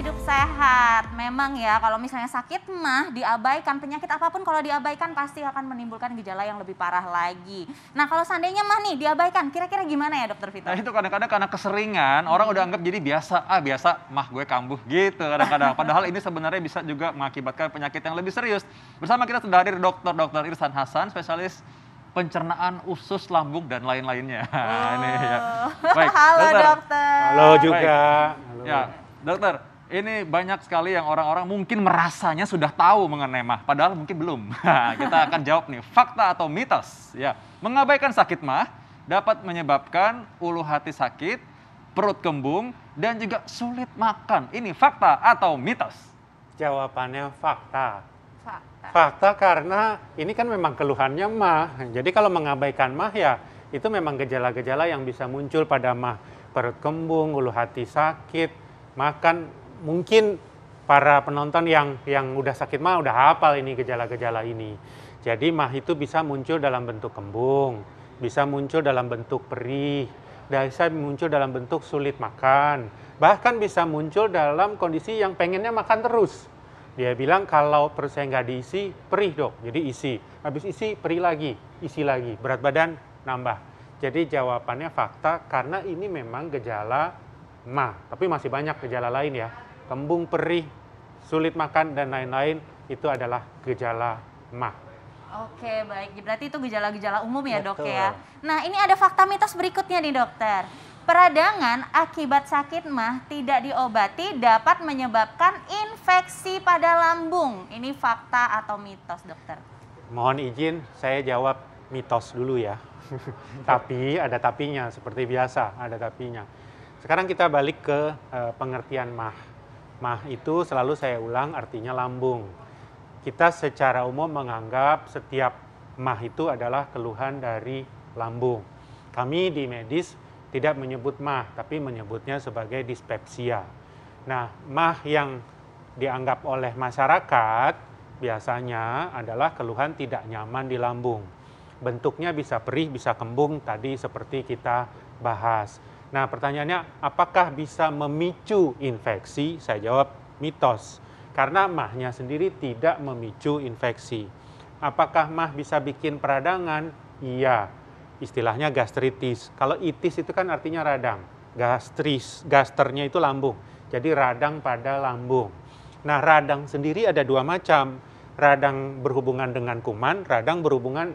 hidup sehat. Memang ya kalau misalnya sakit mah diabaikan, penyakit apapun kalau diabaikan pasti akan menimbulkan gejala yang lebih parah lagi. Nah kalau seandainya mah nih diabaikan, kira-kira gimana ya Dokter Vito? Nah itu kadang-kadang karena keseringan, orang udah anggap jadi biasa, biasa mah gue kambuh gitu kadang-kadang. Padahal ini sebenarnya bisa juga mengakibatkan penyakit yang lebih serius. Bersama kita sudah hadir Dr. Irsan Hasan, spesialis pencernaan usus, lambung, dan lain-lainnya. Ini ya. Baik, Halo dokter. Halo juga. Halo. Ya, dokter, ini banyak sekali yang orang-orang mungkin merasanya sudah tahu mengenai mah, padahal mungkin belum. Kita akan jawab nih, fakta atau mitos. Ya, mengabaikan sakit mah dapat menyebabkan ulu hati sakit, perut kembung, dan juga sulit makan. Ini fakta atau mitos? Jawabannya fakta. Fakta. Fakta karena ini kan memang keluhannya mah. Jadi kalau mengabaikan mah ya itu memang gejala-gejala yang bisa muncul pada mah. Perut kembung, ulu hati sakit, makan. Mungkin para penonton yang udah sakit mah udah hafal ini gejala-gejala ini. Jadi mah itu bisa muncul dalam bentuk kembung, bisa muncul dalam bentuk perih, bisa muncul dalam bentuk sulit makan, bahkan bisa muncul dalam kondisi yang pengennya makan terus. Dia bilang kalau perut saya nggak diisi, perih dok, jadi isi. Habis isi, perih lagi, isi lagi, berat badan nambah. Jadi jawabannya fakta karena ini memang gejala mah, tapi masih banyak gejala lain ya. Kembung, perih, sulit makan, dan lain-lain itu adalah gejala mah. Oke baik, berarti itu gejala-gejala umum ya dok Betul. ya. Nah ini ada fakta mitos berikutnya nih dokter. Peradangan akibat sakit mah tidak diobati dapat menyebabkan infeksi pada lambung. Ini fakta atau mitos dokter? Mohon izin saya jawab mitos dulu ya. Tapi ada tapinya, seperti biasa ada tapinya. Sekarang kita balik ke pengertian mah. Mah itu selalu saya ulang artinya lambung. Kita secara umum menganggap setiap mah itu adalah keluhan dari lambung. Kami di medis tidak menyebut mah, tapi menyebutnya sebagai dispepsia. Nah, mah yang dianggap oleh masyarakat biasanya adalah keluhan tidak nyaman di lambung. Bentuknya bisa perih, bisa kembung, tadi seperti kita bahas. Nah, pertanyaannya apakah bisa memicu infeksi? Saya jawab mitos. Karena mahnya sendiri tidak memicu infeksi. Apakah mah bisa bikin peradangan? Iya. Istilahnya gastritis. Kalau itis itu kan artinya radang. Gasternya itu lambung. Jadi radang pada lambung. Nah, radang sendiri ada dua macam. Radang berhubungan dengan kuman, radang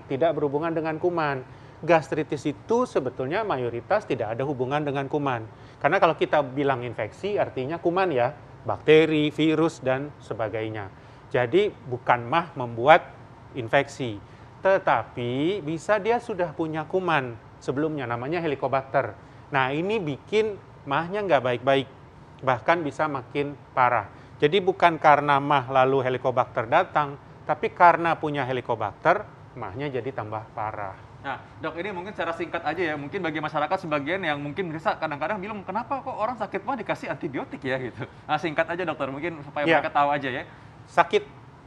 tidak berhubungan dengan kuman. Gastritis itu sebetulnya mayoritas tidak ada hubungan dengan kuman. Karena kalau kita bilang infeksi artinya kuman ya, bakteri, virus, dan sebagainya. Jadi bukan mah membuat infeksi. Tetapi bisa dia sudah punya kuman sebelumnya, namanya Helicobacter. Nah ini bikin mahnya nggak baik-baik, bahkan bisa makin parah. Jadi bukan karena mah lalu Helicobacter datang, tapi karena punya Helicobacter, mahnya jadi tambah parah. Nah, dok ini mungkin secara singkat aja ya, mungkin bagi masyarakat sebagian yang mungkin bisa kadang-kadang bilang kenapa kok orang sakit mah dikasih antibiotik ya gitu. Nah singkat aja dokter, mungkin supaya mereka tahu aja ya.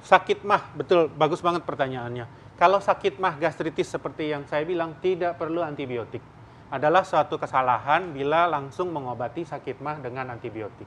Sakit mah, betul, bagus banget pertanyaannya. Kalau sakit mah gastritis seperti yang saya bilang tidak perlu antibiotik. Adalah suatu kesalahan bila langsung mengobati sakit mah dengan antibiotik.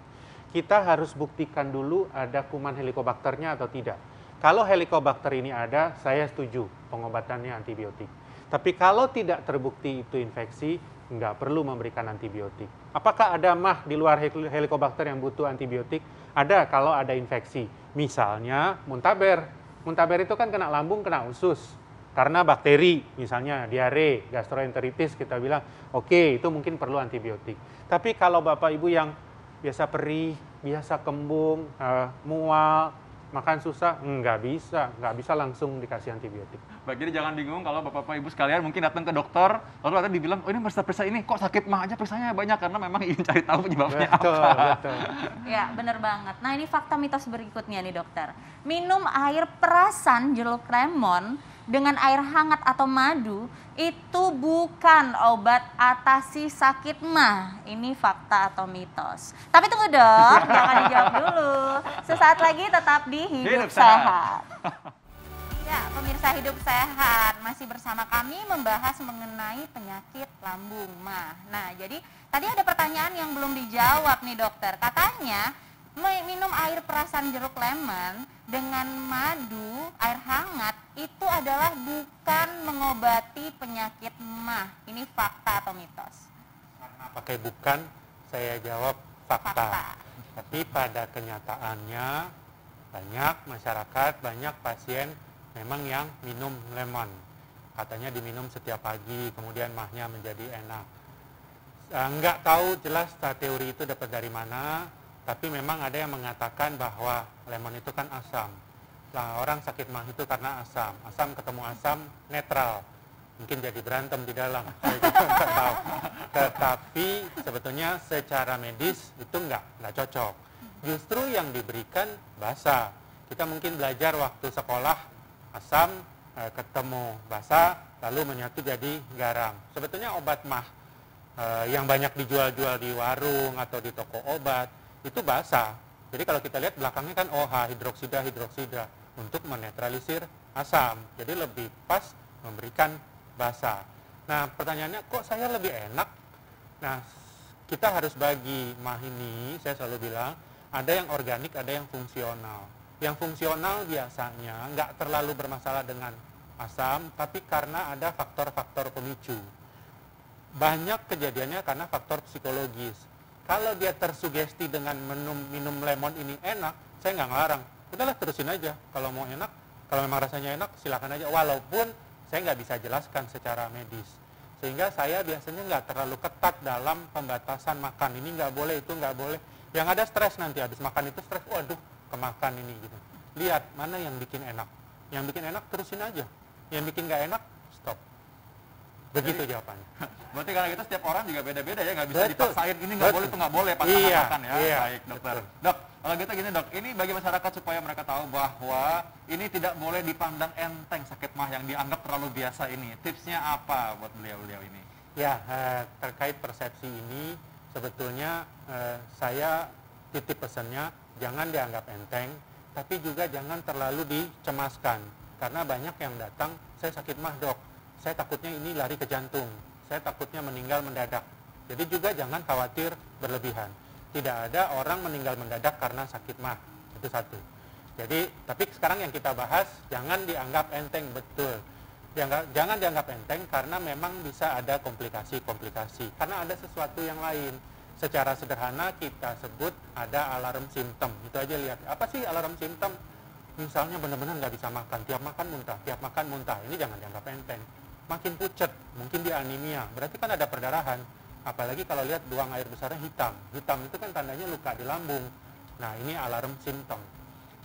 Kita harus buktikan dulu ada kuman Helicobacternya atau tidak. Kalau Helicobacter ini ada, saya setuju pengobatannya antibiotik. Tapi kalau tidak terbukti itu infeksi, nggak perlu memberikan antibiotik. Apakah ada mah di luar Helicobacter yang butuh antibiotik? Ada kalau ada infeksi. Misalnya muntaber. Muntaber itu kan kena lambung, kena usus. Karena bakteri, misalnya diare, gastroenteritis, kita bilang, oke, itu mungkin perlu antibiotik. Tapi kalau Bapak Ibu yang biasa perih, biasa kembung, mual, makan susah, nggak bisa langsung dikasih antibiotik. Baik, jadi jangan bingung kalau Bapak Ibu sekalian mungkin datang ke dokter, lalu ada dibilang, oh ini periksa ini, kok sakit mah aja periksanya banyak, karena memang ingin cari tahu penyebabnya apa. Betul. Ya, benar banget. Nah, ini fakta mitos berikutnya nih dokter. Minum air perasan jeruk lemon dengan air hangat atau madu itu bukan obat atasi sakit mah. Ini fakta atau mitos. Tapi tunggu dok, jangan dijawab dulu. Sesaat lagi tetap di Hidup Sehat. Ya, pemirsa Hidup Sehat masih bersama kami membahas mengenai penyakit lambung mah. Nah, jadi tadi ada pertanyaan yang belum dijawab nih dokter. Katanya minum air perasan jeruk lemon dengan madu, air hangat, itu adalah bukan mengobati penyakit MAH. Ini fakta atau mitos? Karena pakai bukan, saya jawab fakta. Fakta. Tapi pada kenyataannya banyak masyarakat, banyak pasien memang yang minum lemon. Katanya diminum setiap pagi, kemudian mahnya menjadi enak. Nggak tahu jelas teori itu dapat dari mana, tapi memang ada yang mengatakan bahwa lemon itu kan asam. Nah, orang sakit mah itu karena asam. Asam ketemu asam netral. Mungkin jadi berantem di dalam. Saya juga nggak tahu. Tetapi sebetulnya secara medis itu nggak cocok. Justru yang diberikan basa. Kita mungkin belajar waktu sekolah asam ketemu basa, lalu menyatu jadi garam. Sebetulnya obat mah yang banyak dijual-jual di warung atau di toko obat itu basa. Jadi kalau kita lihat belakangnya kan OH, hidroksida untuk menetralisir asam. Jadi lebih pas memberikan basa. Nah, pertanyaannya kok saya lebih enak? Nah, kita harus bagi mah ini, saya selalu bilang, ada yang organik, ada yang fungsional. Yang fungsional biasanya nggak terlalu bermasalah dengan asam, tapi karena ada faktor-faktor pemicu. Banyak kejadiannya karena faktor psikologis. Kalau dia tersugesti dengan minum lemon ini enak, saya nggak ngelarang. Udahlah terusin aja. Kalau mau enak, kalau memang rasanya enak, silakan aja. Walaupun saya nggak bisa jelaskan secara medis. Sehingga saya biasanya nggak terlalu ketat dalam pembatasan makan. Ini nggak boleh, itu nggak boleh. Yang ada stres nanti, habis makan itu stres, waduh, kemakan ini gitu. Lihat mana yang bikin enak. Yang bikin enak terusin aja. Yang bikin nggak enak, stop. Begitu jawabannya. Berarti karena gitu setiap orang juga beda-beda ya, nggak bisa Betul. dipaksain ini nggak boleh, itu nggak boleh, pas Iya, makan ya. iya, Baik dokter. betul. Dok, kalau gitu gini dok, ini bagi masyarakat supaya mereka tahu bahwa ini tidak boleh dipandang enteng sakit mah yang dianggap terlalu biasa ini. Tipsnya apa buat beliau-beliau ini? Ya, terkait persepsi ini, sebetulnya saya titip pesannya, jangan dianggap enteng, tapi juga jangan terlalu dicemaskan. Karena banyak yang datang, saya sakit mah dok, saya takutnya ini lari ke jantung, saya takutnya meninggal mendadak. Jadi juga jangan khawatir berlebihan. Tidak ada orang meninggal mendadak karena sakit mah, itu satu. Jadi, tapi sekarang yang kita bahas, jangan dianggap enteng, betul. Jangan dianggap enteng karena memang bisa ada komplikasi-komplikasi. Karena ada sesuatu yang lain. Secara sederhana kita sebut ada alarm simptom. Itu aja lihat. Apa sih alarm simptom? Misalnya benar-benar nggak bisa makan, tiap makan muntah. Ini jangan dianggap enteng. Makin pucat, mungkin dia anemia. Berarti kan ada perdarahan. Apalagi kalau lihat buang air besarnya hitam. Hitam itu kan tandanya luka di lambung. Nah, ini alarm simptom.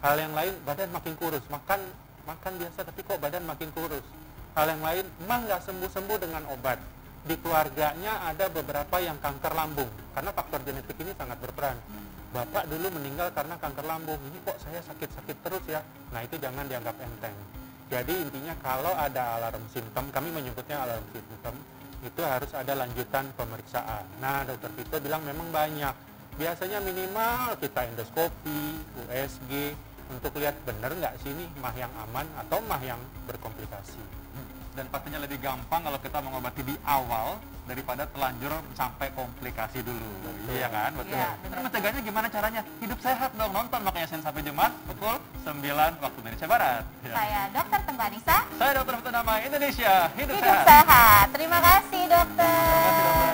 Hal yang lain, badan makin kurus. Makan biasa tapi kok badan makin kurus. Hal yang lain, mah nggak sembuh-sembuh dengan obat. Di keluarganya ada beberapa yang kanker lambung, karena faktor genetik ini sangat berperan. Bapak dulu meninggal karena kanker lambung, ini kok saya sakit-sakit terus ya? Nah, itu jangan dianggap enteng. Jadi intinya kalau ada alarm simptom, kami menyebutnya alarm simptom, itu harus ada lanjutan pemeriksaan. Nah, dokter Vito bilang memang banyak. Biasanya minimal kita endoskopi, USG, untuk lihat benar nggak sih ini mah yang aman atau mah yang berkomplikasi. Dan pastinya lebih gampang kalau kita mengobati di awal daripada telanjur sampai komplikasi dulu. Betul. Iya kan? Betul. Iya, Terus mencegahnya gimana caranya? Hidup sehat dong, nonton makanya Senin sampai Jumat pukul 9 waktu Indonesia Barat. Ya. Saya Dokter Tengganisa. Saya Dokter Vito Nama Indonesia. Hidup Hidup sehat. sehat. Terima kasih dokter. Terima kasih, dokter.